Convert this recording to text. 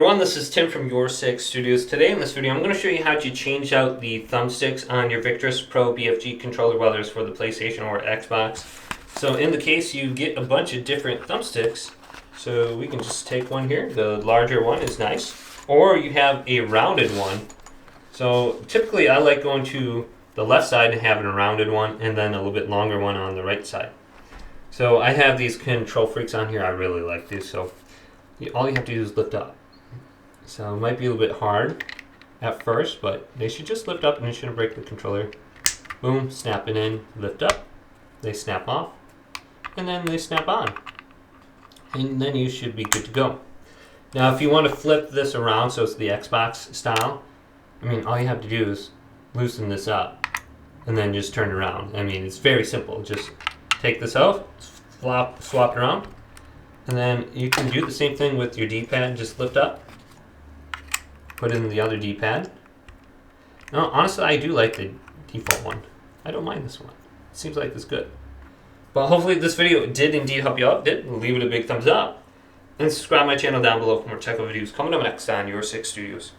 Everyone, this is Tim from YourSix Studios. Today in this video, I'm going to show you how to change out the thumbsticks on your Victrix Pro BFG controller, whether it's for the PlayStation or Xbox. So in the case, you get a bunch of different thumbsticks. So we can just take one here. The larger one is nice. Or you have a rounded one. So typically I like going to the left side and having a rounded one and then a little bit longer one on the right side. So I have these control freaks on here. I really like these. So all you have to do is lift up. So it might be a little bit hard at first, but they should just lift up and it shouldn't break the controller. Boom, snap it in, lift up, they snap off, and then they snap on. And then you should be good to go. Now if you want to flip this around so it's the Xbox style, all you have to do is loosen this up and then just turn it around. It's very simple. Just take this out, swap it around, and then you can do the same thing with your D-pad. Just lift up, put in the other D-pad. Now, honestly, I do like the default one. I don't mind this one. It seems like it's good. But hopefully this video did indeed help you out. Leave it a big thumbs up. And subscribe to my channel down below for more technical videos coming up next on YourSix Studios.